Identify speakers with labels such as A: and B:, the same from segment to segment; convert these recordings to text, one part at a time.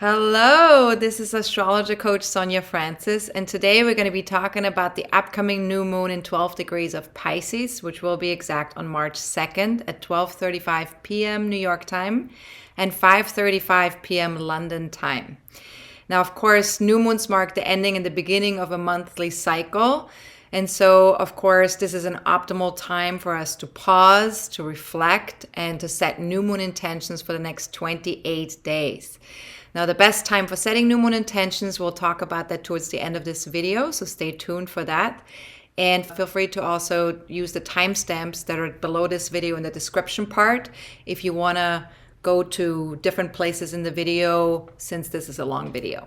A: Hello, this is Astrologer Coach Sonja Francis, and today we're going to be talking about the upcoming new moon in 12 degrees of Pisces, which will be exact on March 2nd at 12:35 p.m. New York time and 5:35 p.m. London time. Now, of course, new moons mark the ending and the beginning of a monthly cycle. And so, of course, this is an optimal time for us to pause, to reflect, and to set new moon intentions for the next 28 days. Now, the best time for setting new moon intentions, we'll talk about that towards the end of this video, so stay tuned for that. And feel free to also use the timestamps that are below this video in the description part if you want to go to different places in the video, since this is a long video.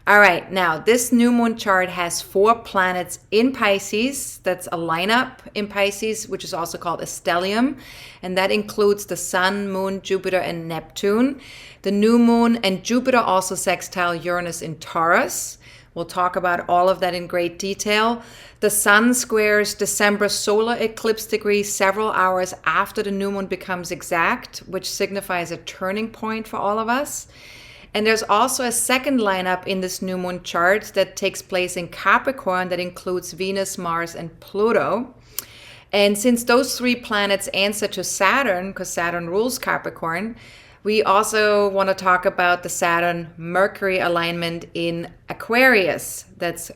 A: All right, now this new moon chart has 4 planets in Pisces. That's a lineup in Pisces, which is also called a stellium. And that includes the Sun, Moon, Jupiter, and Neptune. The new moon and Jupiter also sextile Uranus in Taurus. We'll talk about all of that in great detail. The sun squares December solar eclipse degree several hours after the new moon becomes exact, which signifies a turning point for all of us. And there's also a second lineup in this new moon chart that takes place in Capricorn that includes Venus, Mars, and Pluto. And since those 3 planets answer to Saturn, because Saturn rules Capricorn, we also want to talk about the Saturn-Mercury alignment in Aquarius. That's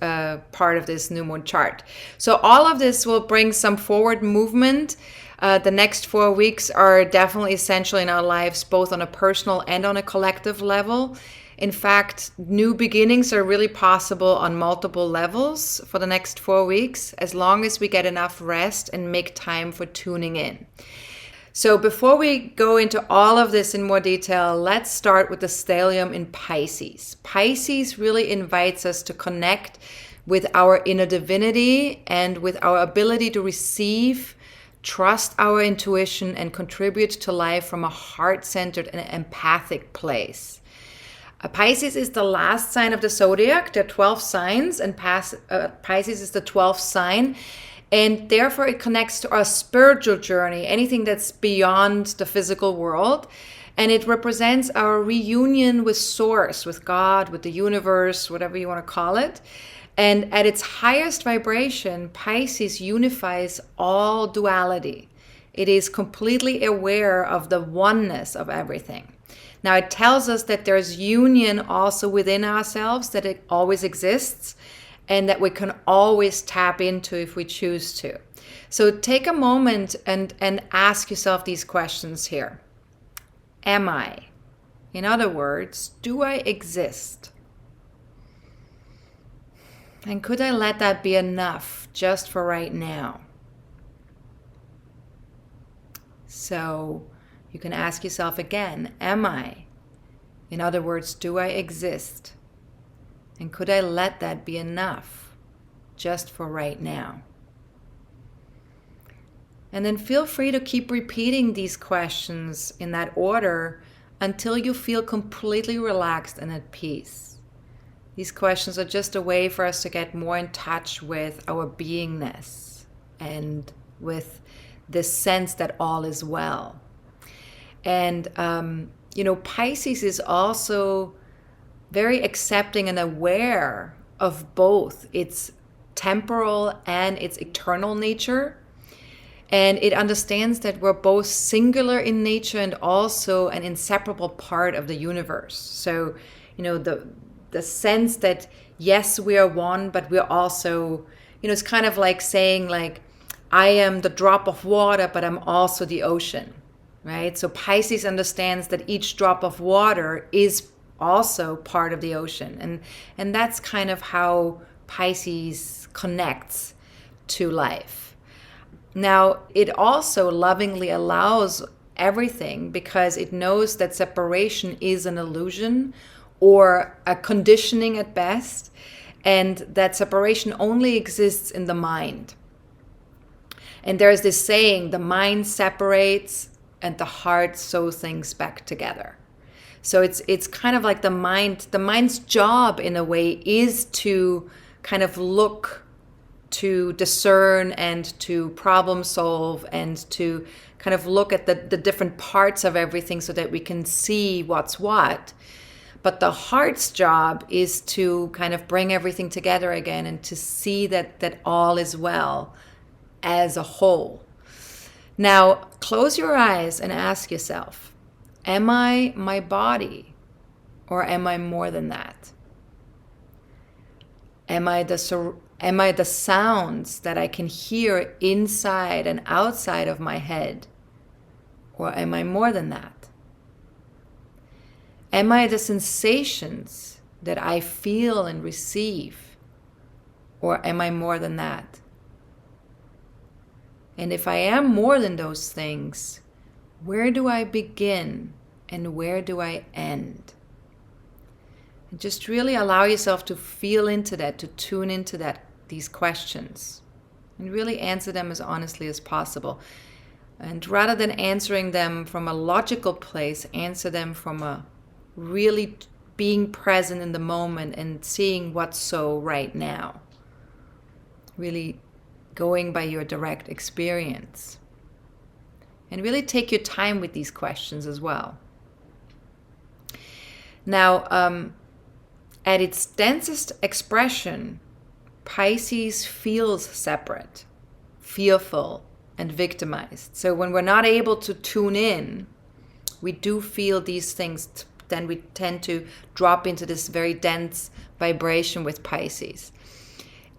A: part of this new moon chart. So all of this will bring some forward movement. The next 4 weeks are definitely essential in our lives, both on a personal and on a collective level. In fact, new beginnings are really possible on multiple levels for the next 4 weeks, as long as we get enough rest and make time for tuning in. So before we go into all of this in more detail, let's start with the stellium in Pisces. Pisces really invites us to connect with our inner divinity and with our ability to receive, trust our intuition, and contribute to life from a heart-centered and empathic place. Pisces is the last sign of the zodiac. There are 12 signs, and Pisces is the 12th sign. And therefore, it connects to our spiritual journey, anything that's beyond the physical world. And it represents our reunion with Source, with God, with the universe, whatever you want to call it. And at its highest vibration, Pisces unifies all duality. It is completely aware of the oneness of everything. Now, it tells us that there's union also within ourselves, that it always exists, and that we can always tap into if we choose to. So take a moment and ask yourself these questions here. Am I? In other words, do I exist? And could I let that be enough just for right now? So you can ask yourself again, am I? In other words, do I exist? And could I let that be enough just for right now? And then feel free to keep repeating these questions in that order until you feel completely relaxed and at peace. These questions are just a way for us to get more in touch with our beingness and with this sense that all is well. And, Pisces is also very accepting and aware of both its temporal and its eternal nature. And it understands that we're both singular in nature and also an inseparable part of the universe. So, the sense that, yes, we are one, but we're also, it's kind of like saying, like, I am the drop of water, but I'm also the ocean, right? So Pisces understands that each drop of water is also part of the ocean. And that's kind of how Pisces connects to life. Now, it also lovingly allows everything because it knows that separation is an illusion or a conditioning at best, and that separation only exists in the mind. And there's this saying, the mind separates and the heart sews things back together. So it's kind of like the mind's job in a way is to kind of look, to discern, and to problem solve, and to kind of look at the different parts of everything so that we can see what's what. But the heart's job is to kind of bring everything together again and to see that all is well as a whole. Now, close your eyes and ask yourself, am I my body or am I more than that? Am I the sounds that I can hear inside and outside of my head? Or am I more than that? Am I the sensations that I feel and receive? Or am I more than that? And if I am more than those things, where do I begin and where do I end? And just really allow yourself to feel into that, to tune into these questions, and really answer them as honestly as possible. And rather than answering them from a logical place, answer them from a really being present in the moment and seeing what's so right now. Really going by your direct experience. And really take your time with these questions as well. Now, at its densest expression, Pisces feels separate, fearful, and victimized. So when we're not able to tune in, we do feel these things. Then we tend to drop into this very dense vibration with Pisces.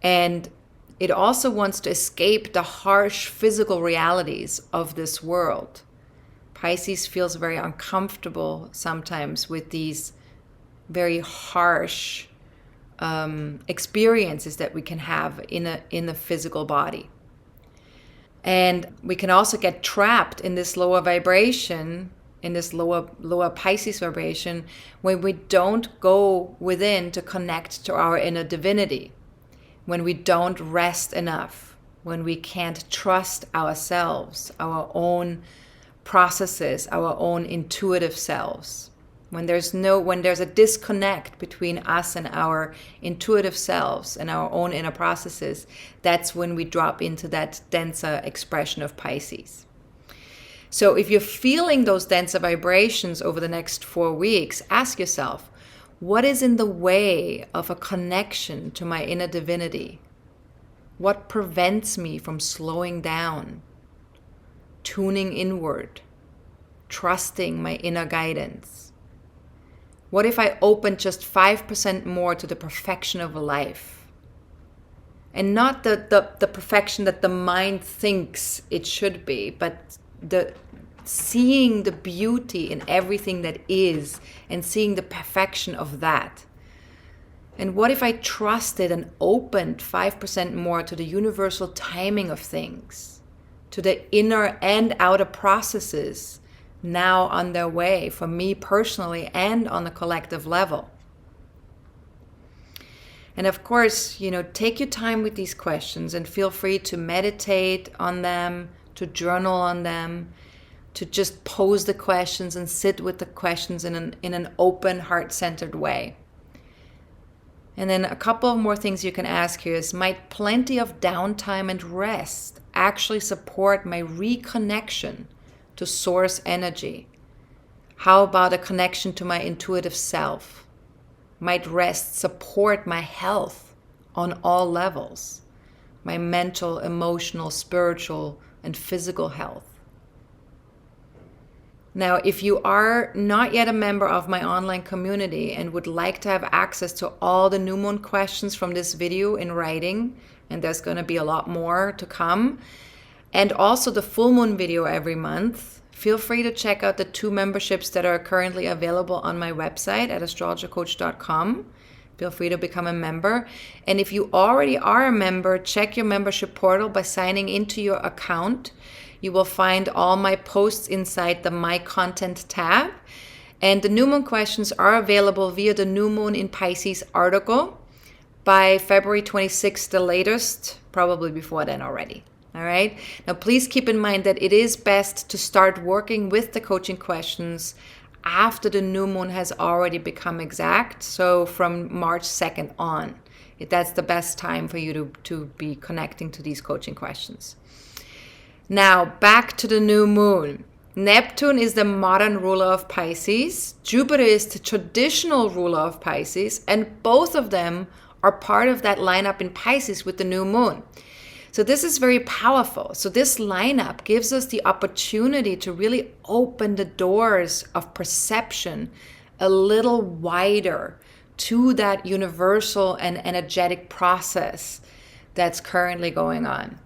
A: And it also wants to escape the harsh physical realities of this world. Pisces feels very uncomfortable sometimes with these very harsh experiences that we can have in a physical body. And we can also get trapped in this lower vibration, in this lower Pisces vibration, when we don't go within to connect to our inner divinity, when we don't rest enough, when we can't trust ourselves, our own processes, our own intuitive selves. When there's a disconnect between us and our intuitive selves and our own inner processes, that's when we drop into that denser expression of Pisces. So if you're feeling those denser vibrations over the next 4 weeks, ask yourself, what is in the way of a connection to my inner divinity? What prevents me from slowing down, tuning inward, trusting my inner guidance? What if I open just 5% more to the perfection of a life? And not the perfection that the mind thinks it should be, but seeing the beauty in everything that is and seeing the perfection of that. And what if I trusted and opened 5% more to the universal timing of things, to the inner and outer processes now on their way for me personally and on a collective level? And of course, take your time with these questions and feel free to meditate on them, to journal on them, to just pose the questions and sit with the questions in an open, heart-centered way. And then a couple of more things you can ask here is, might plenty of downtime and rest actually support my reconnection to source energy? How about a connection to my intuitive self? Might rest support my health on all levels? My mental, emotional, spiritual, and physical health. Now, if you are not yet a member of my online community and would like to have access to all the new moon questions from this video in writing, and there's going to be a lot more to come, and also the full moon video every month, feel free to check out the 2 memberships that are currently available on my website at astrologercoach.com. Feel free to become a member. And if you already are a member, check your membership portal by signing into your account. You will find all my posts inside the My Content tab. And the new moon questions are available via the New Moon in Pisces article by February 26th, the latest, probably before then already. All right. Now, please keep in mind that it is best to start working with the coaching questions after the new moon has already become exact. So from March 2nd on, that's the best time for you to be connecting to these coaching questions. Now, back to the new moon. Neptune is the modern ruler of Pisces. Jupiter is the traditional ruler of Pisces. And both of them are part of that lineup in Pisces with the new moon. So this is very powerful. So this lineup gives us the opportunity to really open the doors of perception a little wider to that universal and energetic process that's currently going on.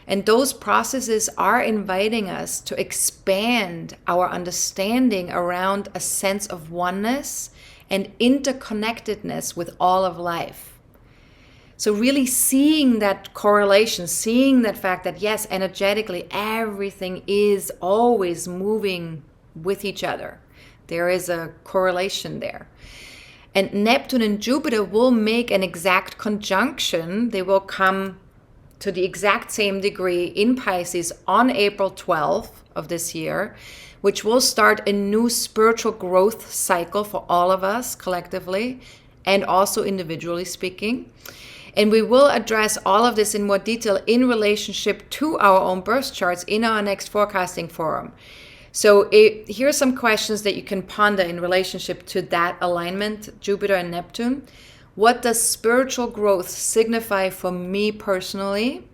A: And those processes are inviting us to expand our understanding around a sense of oneness and interconnectedness with all of life. So really seeing that correlation, seeing that fact that yes, energetically, everything is always moving with each other. There is a correlation there. And Neptune and Jupiter will make an exact conjunction. They will come to the exact same degree in Pisces on April 12th of this year, which will start a new spiritual growth cycle for all of us collectively and also individually speaking. And we will address all of this in more detail in relationship to our own birth charts in our next forecasting forum. So here are some questions that you can ponder in relationship to that alignment, Jupiter and Neptune. What does spiritual growth signify for me personally?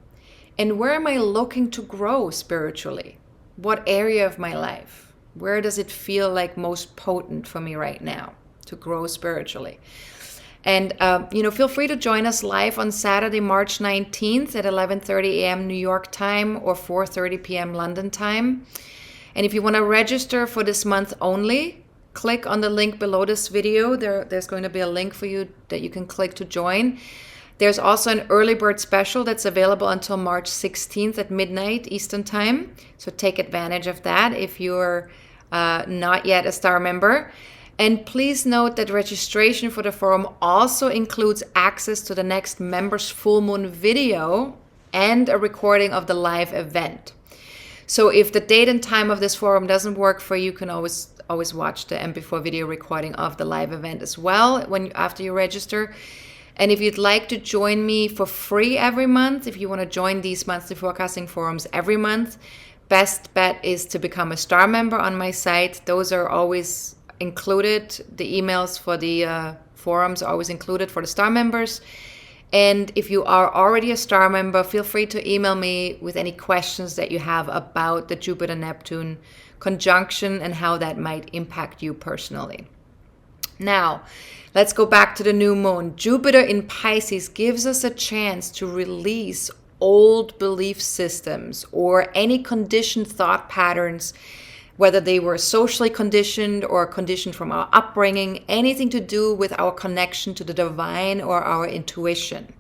A: And where am I looking to grow spiritually? What area of my life? Where does it feel like most potent for me right now to grow spiritually? And, feel free to join us live on Saturday, March 19th at 11:30 a.m. New York time or 4:30 p.m. London time. And if you want to register for this month only, click on the link below this video. There's going to be a link for you that you can click to join. There's also an early bird special that's available until March 16th at midnight Eastern time. So take advantage of that if you're not yet a star member. And please note that registration for the forum also includes access to the next members full moon video and a recording of the live event. So if the date and time of this forum doesn't work for you, you can always watch the MP4 video recording of the live event as well after you register. And if you'd like to join me for free every month, if you want to join these monthly forecasting forums every month, best bet is to become a star member on my site. Those are always included. The emails for the forums are always included for the star members. And if you are already a star member, feel free to email me with any questions that you have about the Jupiter-Neptune conjunction and how that might impact you personally. Now, let's go back to the new moon. Jupiter in Pisces gives us a chance to release old belief systems or any conditioned thought patterns, whether they were socially conditioned or conditioned from our upbringing, anything to do with our connection to the divine or our intuition.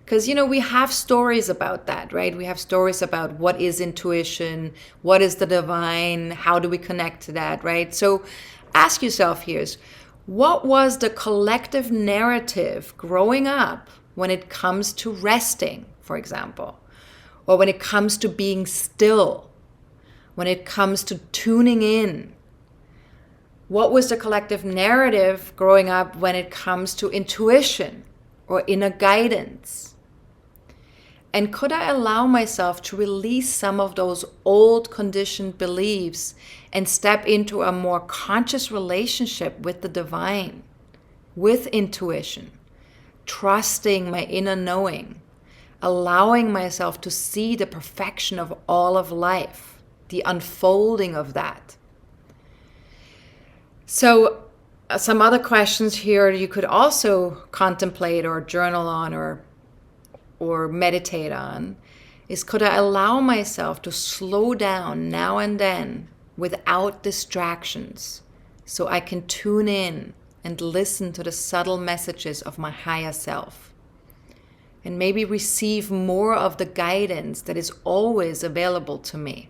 A: Because, we have stories about that, right? We have stories about what is intuition, what is the divine, how do we connect to that, right? So ask yourself here, what was the collective narrative growing up when it comes to resting, for example, or when it comes to being still? When it comes to tuning in, what was the collective narrative growing up when it comes to intuition or inner guidance? And could I allow myself to release some of those old conditioned beliefs and step into a more conscious relationship with the divine, with intuition, trusting my inner knowing, allowing myself to see the perfection of all of life? The unfolding of that. So some other questions here you could also contemplate or journal on or meditate on is, could I allow myself to slow down now and then without distractions so I can tune in and listen to the subtle messages of my higher self and maybe receive more of the guidance that is always available to me?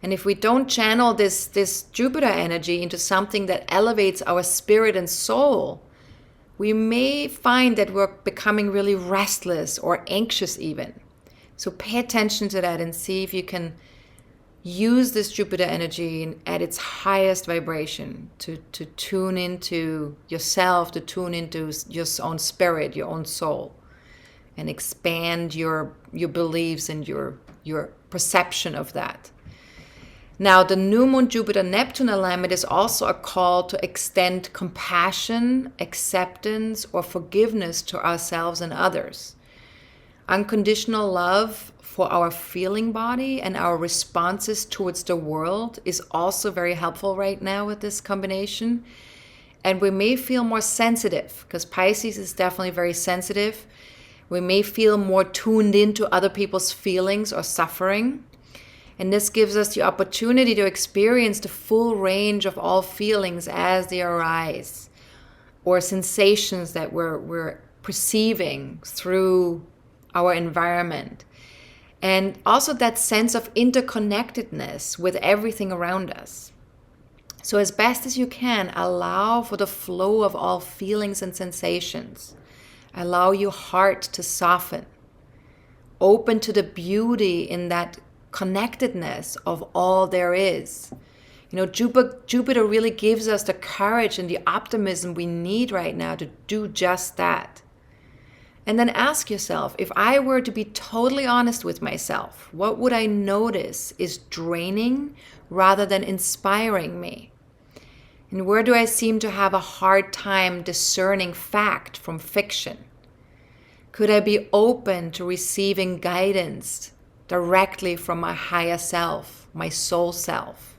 A: And if we don't channel this Jupiter energy into something that elevates our spirit and soul, we may find that we're becoming really restless or anxious even. So pay attention to that and see if you can use this Jupiter energy at its highest vibration to tune into yourself, to tune into your own spirit, your own soul, and expand your beliefs and your perception of that. Now, the new moon Jupiter-Neptune alignment is also a call to extend compassion, acceptance, or forgiveness to ourselves and others. Unconditional love for our feeling body and our responses towards the world is also very helpful right now with this combination. And we may feel more sensitive, because Pisces is definitely very sensitive. We may feel more tuned into other people's feelings or suffering. And this gives us the opportunity to experience the full range of all feelings as they arise, or sensations that we're perceiving through our environment. And also that sense of interconnectedness with everything around us. So as best as you can, allow for the flow of all feelings and sensations. Allow your heart to soften. Open to the beauty in that connectedness of all there is. You know, Jupiter really gives us the courage and the optimism we need right now to do just that. And then ask yourself, if I were to be totally honest with myself, what would I notice is draining rather than inspiring me? And where do I seem to have a hard time discerning fact from fiction? Could I be open to receiving guidance directly from my higher self, my soul self?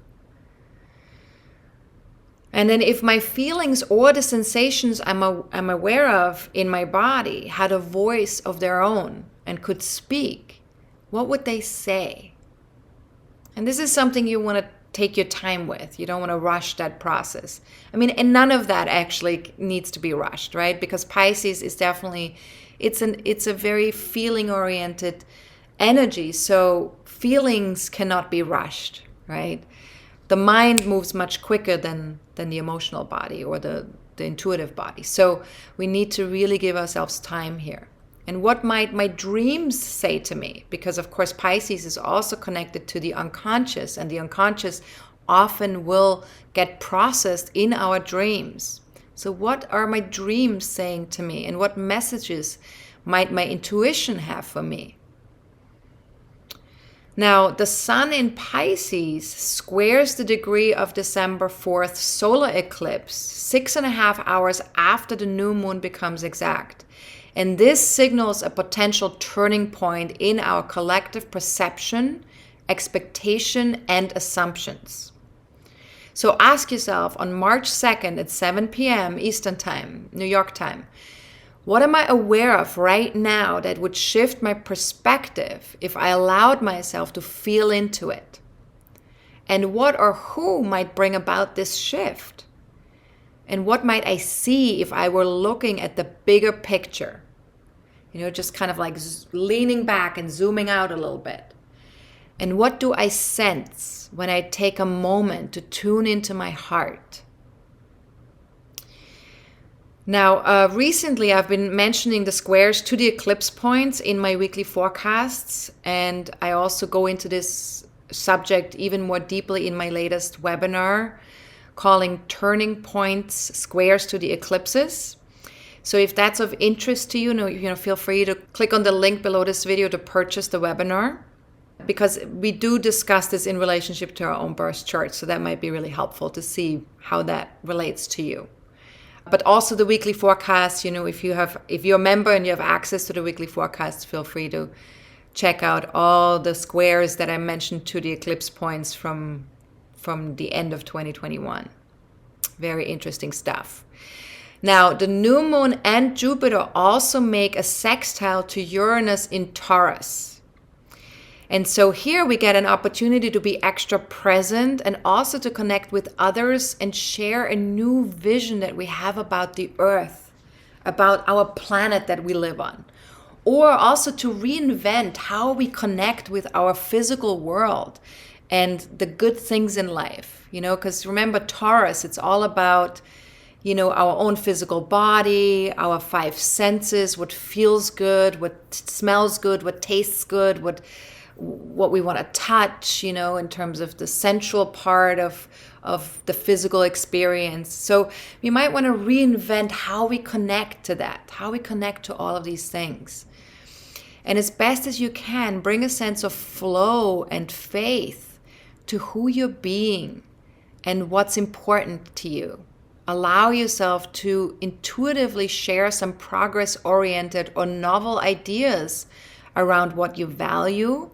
A: And then if my feelings or the sensations I'm aware of in my body had a voice of their own and could speak, what would they say? And this is something you want to take your time with. You don't want to rush that process. I mean, and none of that actually needs to be rushed, right? Because Pisces is definitely, it's a very feeling-oriented energy. So feelings cannot be rushed, right? The mind moves much quicker than the emotional body or the intuitive body. So we need to really give ourselves time here. And what might my dreams say to me? Because of course Pisces is also connected to the unconscious, and the unconscious often will get processed in our dreams. So what are my dreams saying to me? And what messages might my intuition have for me? Now, the Sun in Pisces squares the degree of December 4th solar eclipse 6.5 hours after the new moon becomes exact. And this signals a potential turning point in our collective perception, expectation, and assumptions. So ask yourself, on March 2nd at 7 p.m. Eastern Time, New York time, what am I aware of right now that would shift my perspective if I allowed myself to feel into it? And what or who might bring about this shift? And what might I see if I were looking at the bigger picture? You know, just kind of like leaning back and zooming out a little bit. And what do I sense when I take a moment to tune into my heart? Now, recently I've been mentioning the squares to the eclipse points in my weekly forecasts, and I also go into this subject even more deeply in my latest webinar calling Turning Points Squares to the Eclipses. So if that's of interest to you, feel free to click on the link below this video to purchase the webinar, because we do discuss this in relationship to our own birth chart, so that might be really helpful to see how that relates to you. But also the weekly forecast, if you're a member and you have access to the weekly forecast, feel free to check out all the squares that I mentioned to the eclipse points from the end of 2021. Very interesting stuff. Now, the new moon and Jupiter also make a sextile to Uranus in Taurus. And so here we get an opportunity to be extra present and also to connect with others and share a new vision that we have about the earth, about our planet that we live on. Or also to reinvent how we connect with our physical world and the good things in life. Because remember, Taurus, it's all about, our own physical body, our 5 senses, what feels good, what smells good, what tastes good, what we want to touch, in terms of the sensual part of the physical experience. So we might want to reinvent how we connect to that, how we connect to all of these things. And as best as you can, bring a sense of flow and faith to who you're being and what's important to you. Allow yourself to intuitively share some progress-oriented or novel ideas around what you value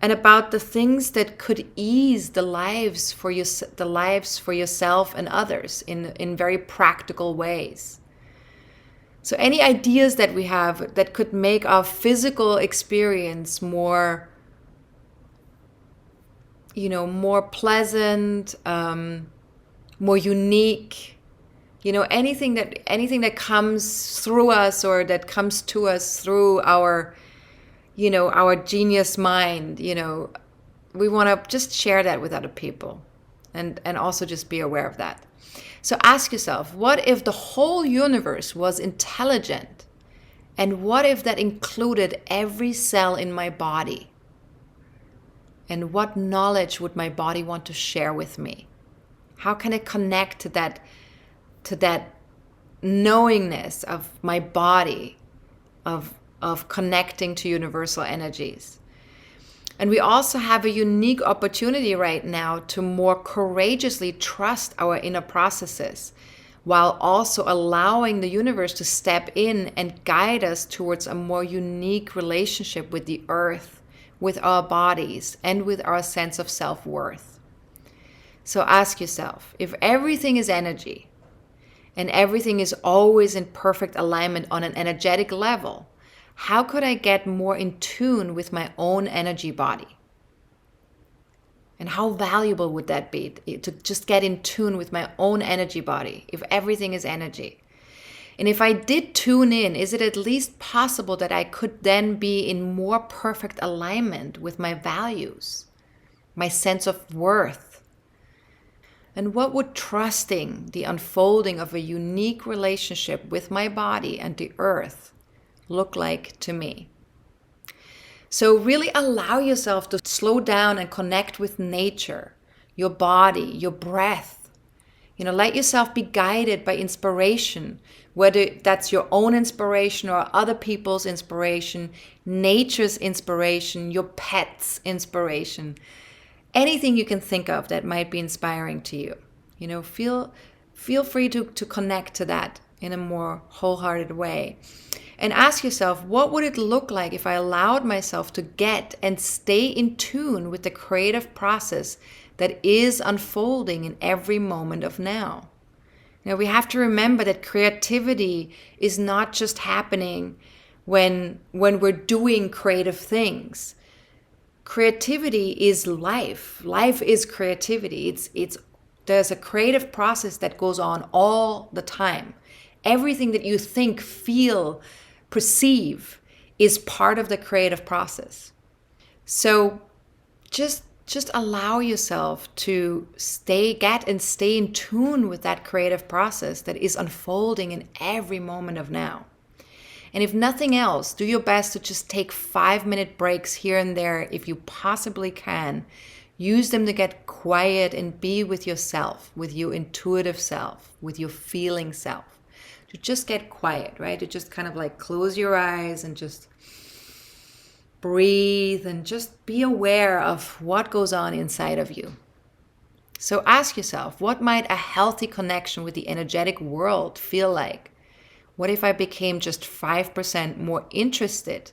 A: and about the things that could ease the lives for yourself and others in very practical ways. So any ideas that we have that could make our physical experience more, more pleasant, more unique, anything that comes through us or that comes to us through our genius mind, we want to just share that with other people and also just be aware of that. So ask yourself, what if the whole universe was intelligent? And what if that included every cell in my body? And what knowledge would my body want to share with me? How can I connect to that knowingness of my body, of connecting to universal energies? And we also have a unique opportunity right now to more courageously trust our inner processes, while also allowing the universe to step in and guide us towards a more unique relationship with the earth, with our bodies, and with our sense of self-worth. So ask yourself, if everything is energy, and everything is always in perfect alignment on an energetic level, how could I get more in tune with my own energy body? And how valuable would that be to just get in tune with my own energy body if everything is energy? And if I did tune in, is it at least possible that I could then be in more perfect alignment with my values, my sense of worth? And what would trusting the unfolding of a unique relationship with my body and the earth look like to me? So really allow yourself to slow down and connect with nature, your body, your breath. Let yourself be guided by inspiration, whether that's your own inspiration or other people's inspiration, nature's inspiration, your pet's inspiration, anything you can think of that might be inspiring to you. Feel free to connect to that in a more wholehearted way. And ask yourself, what would it look like if I allowed myself to get and stay in tune with the creative process that is unfolding in every moment of now? Now, we have to remember that creativity is not just happening when we're doing creative things. Creativity is life. Life is creativity. There's a creative process that goes on all the time. Everything that you think, feel, perceive is part of the creative process. So just allow yourself to stay in tune with that creative process that is unfolding in every moment of now. And if nothing else, do your best to just take 5-minute breaks here and there if you possibly can. Use them to get quiet and be with yourself, with your intuitive self, with your feeling self. To just get quiet, right? To just kind of like close your eyes and just breathe and just be aware of what goes on inside of you. So ask yourself, what might a healthy connection with the energetic world feel like? What if I became just 5% more interested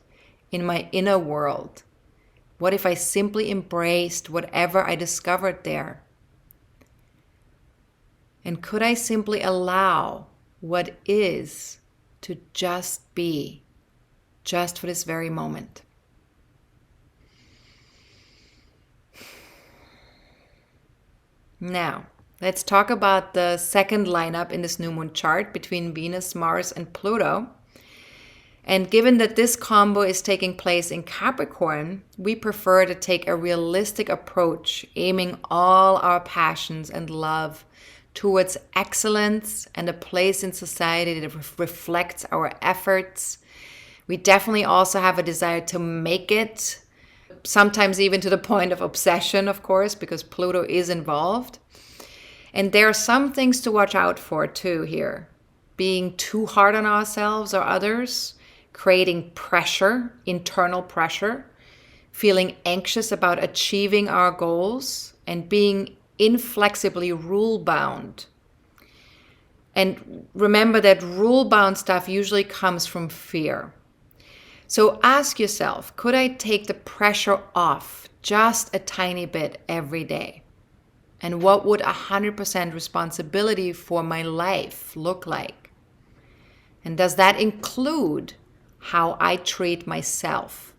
A: in my inner world? What if I simply embraced whatever I discovered there? And could I simply allow what is to just be, just for this very moment? Now, let's talk about the second lineup in this new moon chart between Venus, Mars, and Pluto. And given that this combo is taking place in Capricorn, we prefer to take a realistic approach, aiming all our passions and love towards excellence and a place in society that reflects our efforts. We definitely also have a desire to make it, sometimes even to the point of obsession, of course, because Pluto is involved. And there are some things to watch out for too here. Being too hard on ourselves or others, creating pressure, internal pressure, feeling anxious about achieving our goals and being inflexibly rule-bound. And remember that rule-bound stuff usually comes from fear. So ask yourself, could I take the pressure off just a tiny bit every day? And what would 100% responsibility for my life look like? And does that include how I treat myself?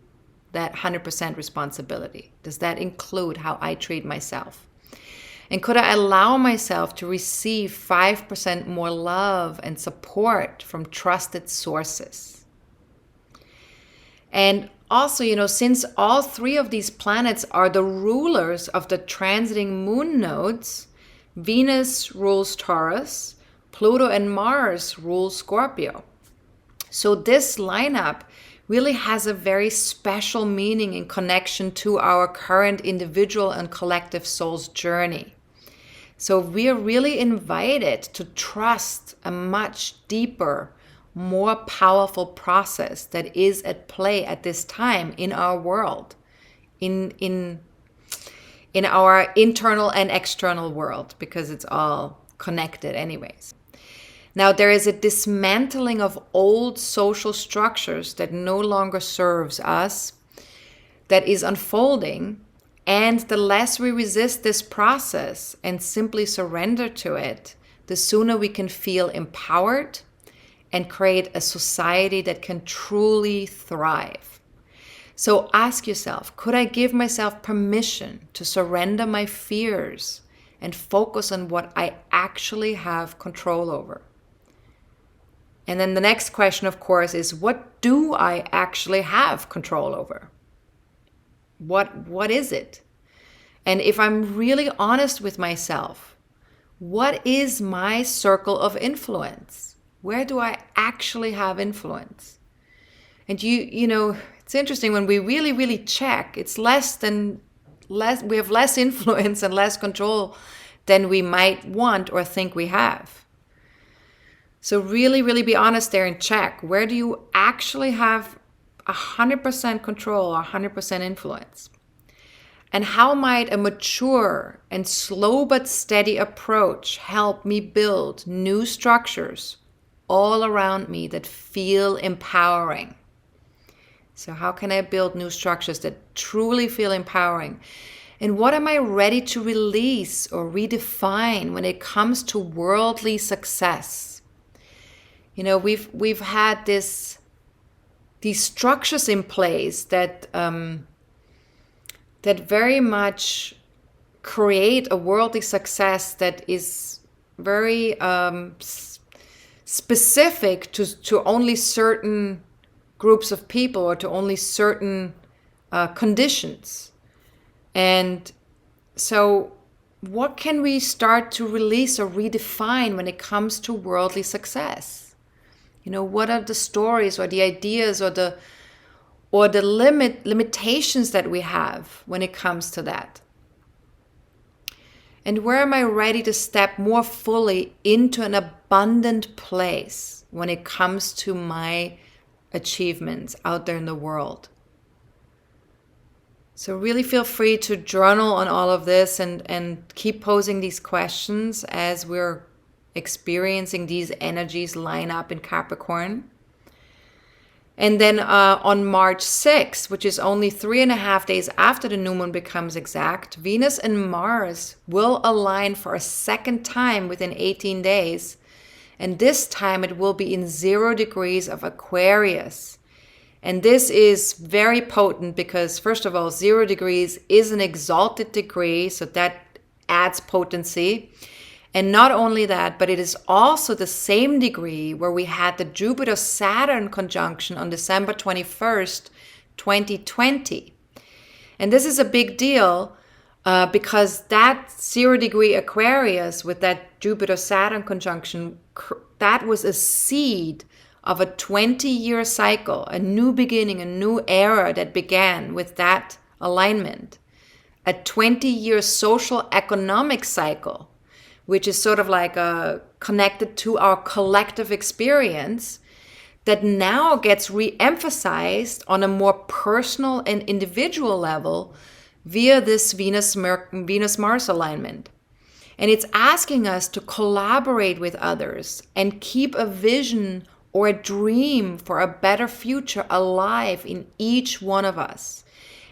A: That 100% responsibility. Does that include how I treat myself? And could I allow myself to receive 5% more love and support from trusted sources? And also, since all three of these planets are the rulers of the transiting moon nodes, Venus rules Taurus, Pluto and Mars rule Scorpio. So this lineup really has a very special meaning in connection to our current individual and collective soul's journey. So we are really invited to trust a much deeper, more powerful process that is at play at this time in our world, in our internal and external world, because it's all connected anyways. Now, there is a dismantling of old social structures that no longer serves us, that is unfolding, and the less we resist this process and simply surrender to it, the sooner we can feel empowered and create a society that can truly thrive. So ask yourself, could I give myself permission to surrender my fears and focus on what I actually have control over? And then the next question, of course, is what do I actually have control over? What is it? And if I'm really honest with myself, what is my circle of influence? Where do I actually have influence? And it's interesting when we really, really check, it's we have less influence and less control than we might want or think we have. So really, really be honest there and check. Where do you actually have 100% control or 100% influence? And how might a mature and slow but steady approach help me build new structures all around me that feel empowering? So how can I build new structures that truly feel empowering? And what am I ready to release or redefine when it comes to worldly success? We've had these structures in place that very much create a worldly success that is very specific to only certain groups of people or to only certain conditions. And so what can we start to release or redefine when it comes to worldly success? What are the stories or the ideas or the limitations that we have when it comes to that? And where am I ready to step more fully into an abundant place when it comes to my achievements out there in the world? So really feel free to journal on all of this and keep posing these questions as we're experiencing these energies line up in Capricorn. And then on March 6th, which is only 3.5 days after the new moon becomes exact, Venus and Mars will align for a second time within 18 days. And this time it will be in 0 degrees of Aquarius. And this is very potent because, first of all, 0 degrees is an exalted degree, so that adds potency. And not only that, but it is also the same degree where we had the Jupiter-Saturn conjunction on December 21st, 2020. And this is a big deal because that 0 degree Aquarius with that Jupiter-Saturn conjunction, that was a seed of a 20-year cycle, a new beginning, a new era that began with that alignment. A 20-year social economic cycle, which is sort of like connected to our collective experience, that now gets re-emphasized on a more personal and individual level via this Venus-Mars alignment. And it's asking us to collaborate with others and keep a vision or a dream for a better future alive in each one of us,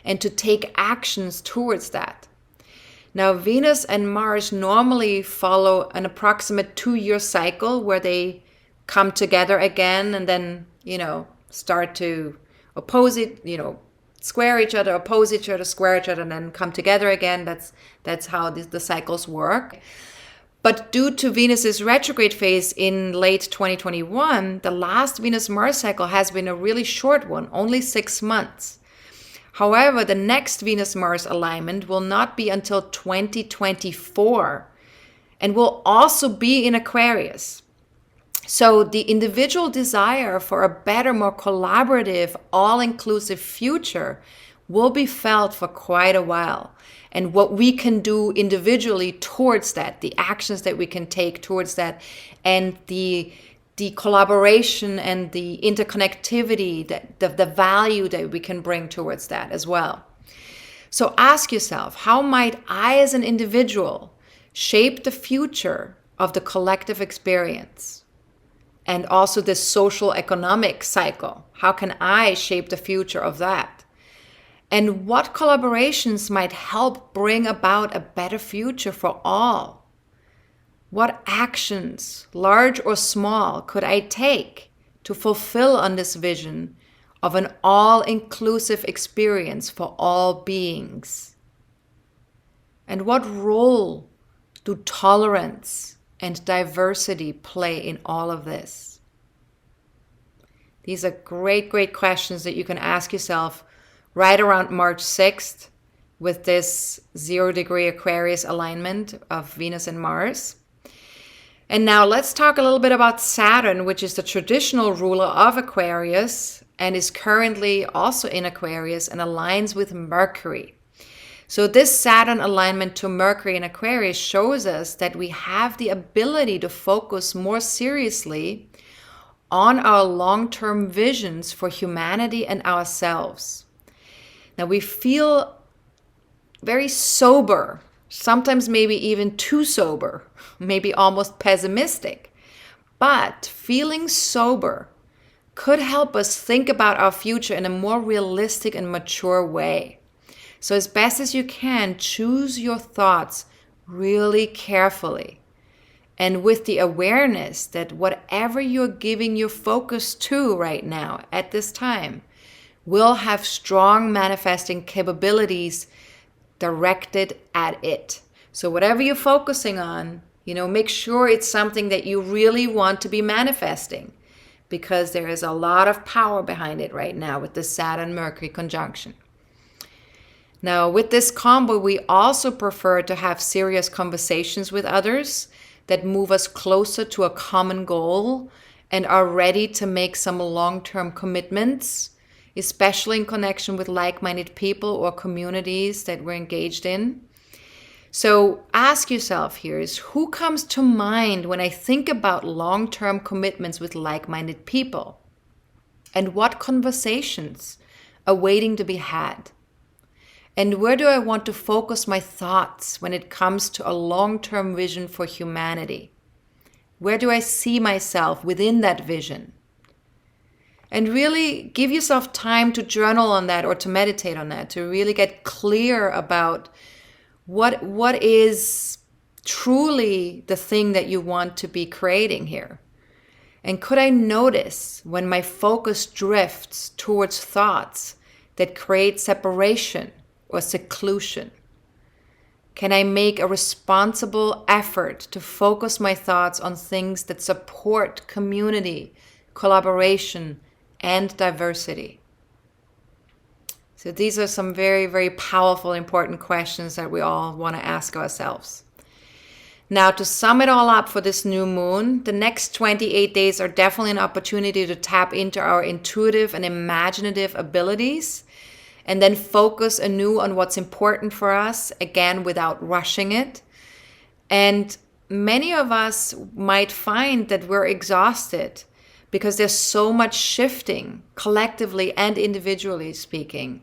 A: and to take actions towards that. Now, Venus and Mars normally follow an approximate 2-year cycle where they come together again and then, start to oppose it, square each other, oppose each other, square each other, and then come together again. That's how the cycles work. But due to Venus's retrograde phase in late 2021, the last Venus-Mars cycle has been a really short one, only 6 months. However, the next Venus-Mars alignment will not be until 2024 and will also be in Aquarius. So the individual desire for a better, more collaborative, all-inclusive future will be felt for quite a while. And what we can do individually towards that, the actions that we can take towards that, and the collaboration and the interconnectivity, the value that we can bring towards that as well. So ask yourself, how might I as an individual shape the future of the collective experience? And also this social economic cycle. How can I shape the future of that? And what collaborations might help bring about a better future for all? What actions, large or small, could I take to fulfill on this vision of an all-inclusive experience for all beings? And what role do tolerance and diversity play in all of this? These are great, great questions that you can ask yourself right around March 6th with this 0-degree Aquarius alignment of Venus and Mars. And now let's talk a little bit about Saturn, which is the traditional ruler of Aquarius and is currently also in Aquarius and aligns with Mercury. So this Saturn alignment to Mercury in Aquarius shows us that we have the ability to focus more seriously on our long-term visions for humanity and ourselves. Now we feel very sober, sometimes maybe even too sober, maybe almost pessimistic. But feeling sober could help us think about our future in a more realistic and mature way. So as best as you can, choose your thoughts really carefully. And with the awareness that whatever you're giving your focus to right now at this time will have strong manifesting capabilities directed at it. So whatever you're focusing on, make sure it's something that you really want to be manifesting, because there is a lot of power behind it right now with the Saturn-Mercury conjunction. Now, with this combo, we also prefer to have serious conversations with others that move us closer to a common goal and are ready to make some long-term commitments, especially in connection with like-minded people or communities that we're engaged in. So ask yourself here is, who comes to mind when I think about long-term commitments with like-minded people? And what conversations are waiting to be had? And where do I want to focus my thoughts when it comes to a long-term vision for humanity? Where do I see myself within that vision? And really give yourself time to journal on that or to meditate on that, to really get clear about what is truly the thing that you want to be creating here. And could I notice when my focus drifts towards thoughts that create separation or seclusion? Can I make a responsible effort to focus my thoughts on things that support community, collaboration, and diversity? So these are some very, very powerful, important questions that we all want to ask ourselves. Now, to sum it all up for this new moon, the next 28 days are definitely an opportunity to tap into our intuitive and imaginative abilities and then focus anew on what's important for us, again, without rushing it. And many of us might find that we're exhausted because there's so much shifting, collectively and individually speaking,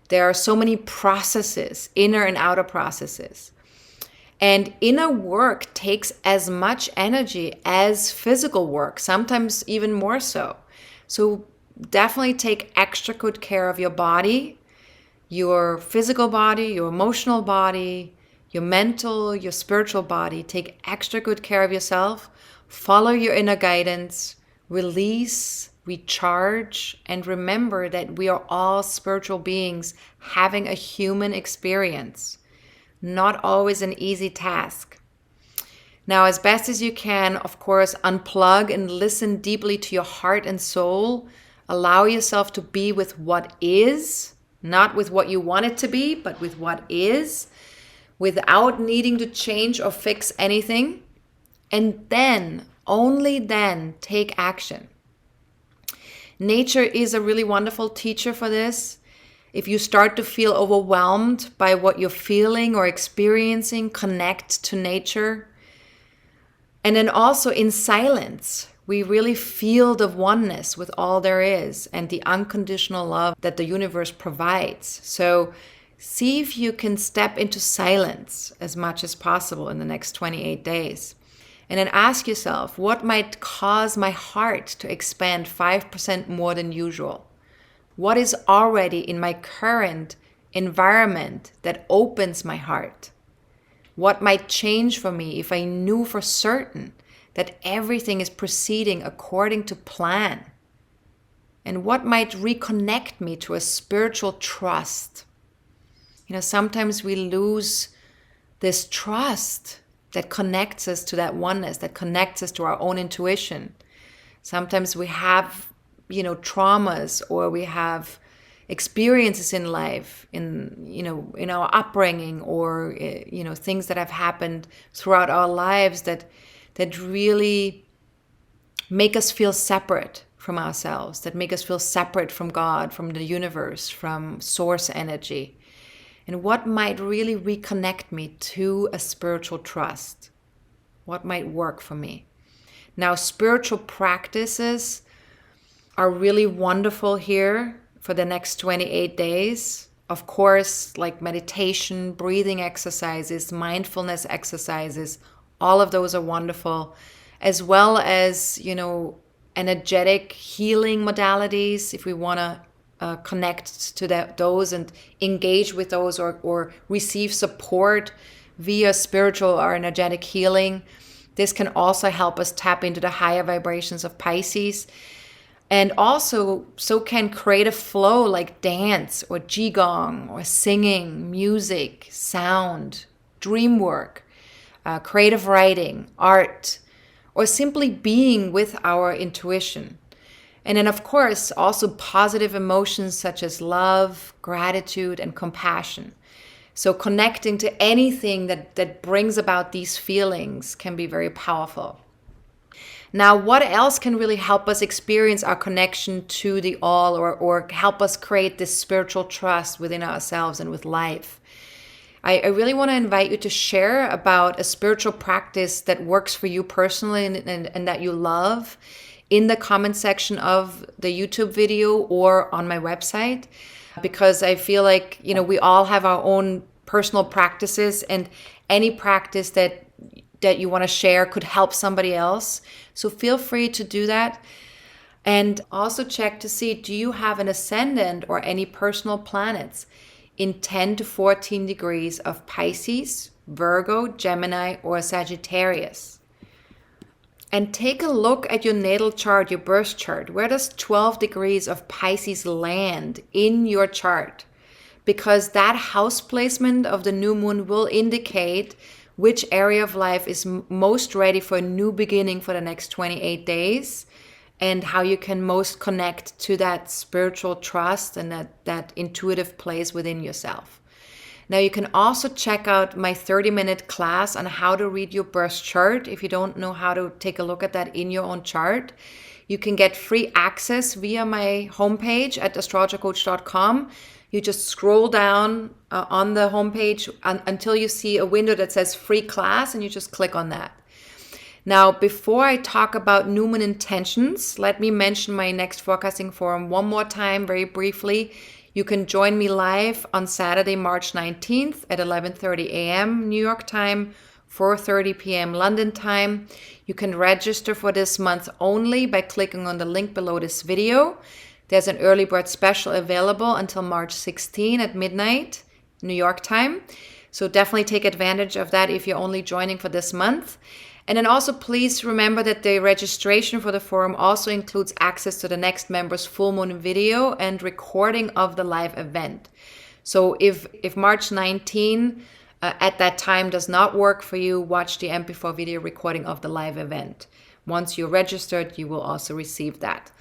A: There are so many processes, inner and outer processes. And inner work takes as much energy as physical work, sometimes even more so. So definitely take extra good care of your body, your physical body, your emotional body, your mental, your spiritual body. Take extra good care of yourself. Follow your inner guidance, release, recharge, and remember that we are all spiritual beings having a human experience. Not always an easy task. Now, as best as you can, of course, unplug and listen deeply to your heart and soul. Allow yourself to be with what is, not with what you want it to be, but with what is, without needing to change or fix anything. And then, only then, take action. Nature is a really wonderful teacher for this. If you start to feel overwhelmed by what you're feeling or experiencing, connect to nature. And then also in silence, we really feel the oneness with all there is and the unconditional love that the universe provides. So see if you can step into silence as much as possible in the next 28 days. And then ask yourself, what might cause my heart to expand 5% more than usual? What is already in my current environment that opens my heart? What might change for me if I knew for certain that everything is proceeding according to plan? And what might reconnect me to a spiritual trust? Sometimes we lose this trust that connects us to that oneness, that connects us to our own intuition. Sometimes we have traumas, or we have experiences in life, in our upbringing, or things that have happened throughout our lives that really make us feel separate from ourselves, that make us feel separate from God, from the universe, from source energy. And what might really reconnect me to a spiritual trust? What might work for me? Now, spiritual practices are really wonderful here for the next 28 days. Of course, like meditation, breathing exercises, mindfulness exercises, all of those are wonderful, as well as, energetic healing modalities, if we want to connect to those and engage with those, or receive support via spiritual or energetic healing. This can also help us tap into the higher vibrations of Pisces. And also, so can creative flow like dance or qigong or singing, music, sound, dream work, creative writing, art, or simply being with our intuition. And then, of course, also positive emotions such as love, gratitude, and compassion. So connecting to anything that brings about these feelings can be very powerful. Now, what else can really help us experience our connection to the all, or help us create this spiritual trust within ourselves and with life? I really want to invite you to share about a spiritual practice that works for you personally and that you love in the comment section of the YouTube video or on my website, because I feel like, we all have our own personal practices, and any practice that you want to share could help somebody else. So feel free to do that. And also check to see, do you have an ascendant or any personal planets in 10 to 14 degrees of Pisces, Virgo, Gemini, or Sagittarius? And take a look at your natal chart, your birth chart. Where does 12 degrees of Pisces land in your chart? Because that house placement of the new moon will indicate which area of life is most ready for a new beginning for the next 28 days, and how you can most connect to that spiritual trust and that intuitive place within yourself. Now, you can also check out my 30-minute class on how to read your birth chart. If you don't know how to take a look at that in your own chart, you can get free access via my homepage at astrologercoach.com. You just scroll down on the homepage until you see a window that says free class, and you just click on that. Now, before I talk about new moon intentions, let me mention my next forecasting forum one more time very briefly. You can join me live on Saturday, March 19th at 11:30 a.m. New York time, 4:30 p.m. London time. You can register for this month only by clicking on the link below this video. There's an early bird special available until March 16 at midnight, New York time. So definitely take advantage of that if you're only joining for this month. And then also please remember that the registration for the forum also includes access to the next member's full moon video and recording of the live event. So if March 19 at that time does not work for you, watch the MP4 video recording of the live event. Once you're registered, you will also receive that.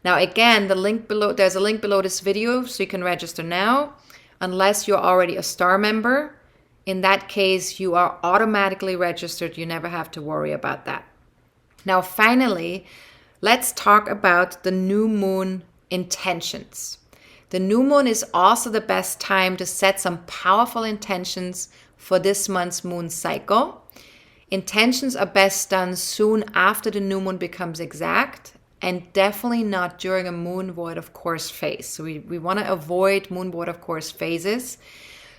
A: Now again, there's a link below this video so you can register now, unless you're already a star member. In that case, you are automatically registered. You never have to worry about that. Now, finally, let's talk about the new moon intentions. The new moon is also the best time to set some powerful intentions for this month's moon cycle. Intentions are best done soon after the new moon becomes exact, and definitely not during a moon void of course phase. So we want to avoid moon void of course phases.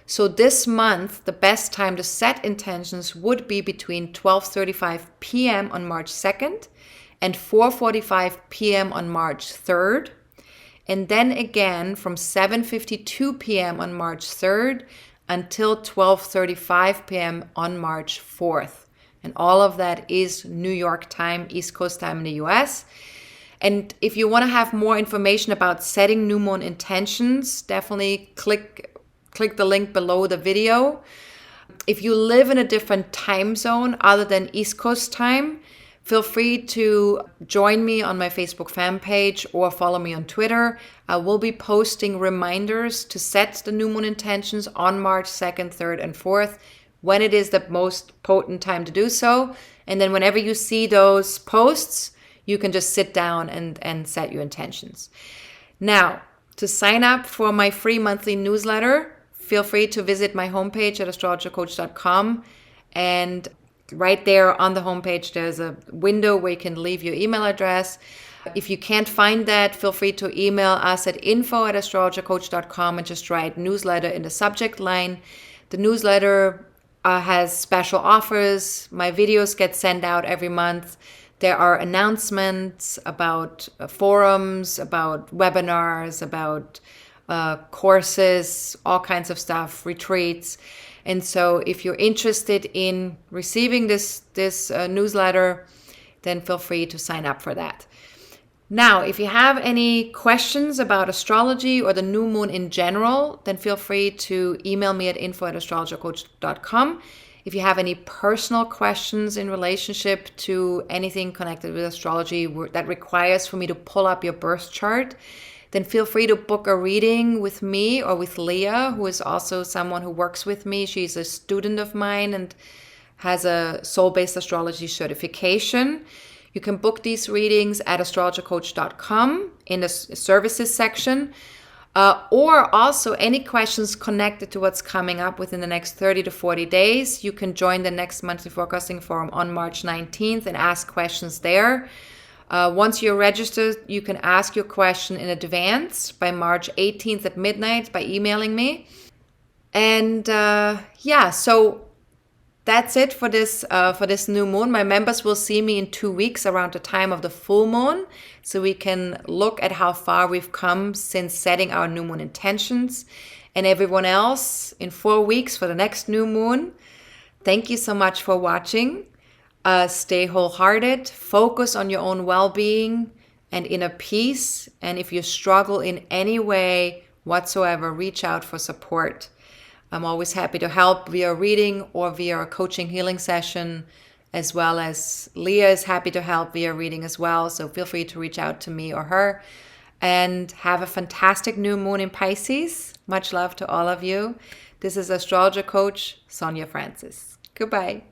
A: So this month, the best time to set intentions would be between 12:35 p.m. on March 2nd and 4:45 p.m. on March 3rd. And then again from 7:52 p.m. on March 3rd until 12:35 p.m. on March 4th. And all of that is New York time, East Coast time in the US. And if you want to have more information about setting new moon intentions, definitely click the link below the video. If you live in a different time zone other than East Coast time, feel free to join me on my Facebook fan page or follow me on Twitter. I will be posting reminders to set the new moon intentions on March 2nd, 3rd, and 4th, when it is the most potent time to do so. And then whenever you see those posts, you can just sit down and set your intentions. Now, to sign up for my free monthly newsletter, feel free to visit my homepage at astrologercoach.com. And right there on the homepage, there's a window where you can leave your email address. If you can't find that, feel free to email us at info@astrologercoach.com and just write newsletter in the subject line. The newsletter has special offers. My videos get sent out every month. There are announcements about forums, about webinars, about courses, all kinds of stuff, retreats. And so if you're interested in receiving this newsletter, then feel free to sign up for that. Now, if you have any questions about astrology or the new moon in general, then feel free to email me at info@astrologercoach.com. If you have any personal questions in relationship to anything connected with astrology that requires for me to pull up your birth chart, then feel free to book a reading with me or with Leah, who is also someone who works with me. She's a student of mine and has a soul-based astrology certification. You can book these readings at astrologercoach.com in the services section. Or also any questions connected to what's coming up within the next 30 to 40 days. You can join the next monthly forecasting forum on March 19th and ask questions there. Once you're registered, you can ask your question in advance by March 18th at midnight by emailing me. And so that's it for this new moon. My members will see me in 2 weeks around the time of the full moon, so we can look at how far we've come since setting our new moon intentions. And everyone else in 4 weeks for the next new moon. Thank you so much for watching. Stay wholehearted, focus on your own well-being and inner peace. And if you struggle in any way whatsoever, reach out for support. I'm always happy to help via reading or via a coaching healing session, as well as Leah is happy to help via reading as well. So feel free to reach out to me or her. And have a fantastic new moon in Pisces. Much love to all of you. This is Astrologer Coach Sonja Francis. Goodbye.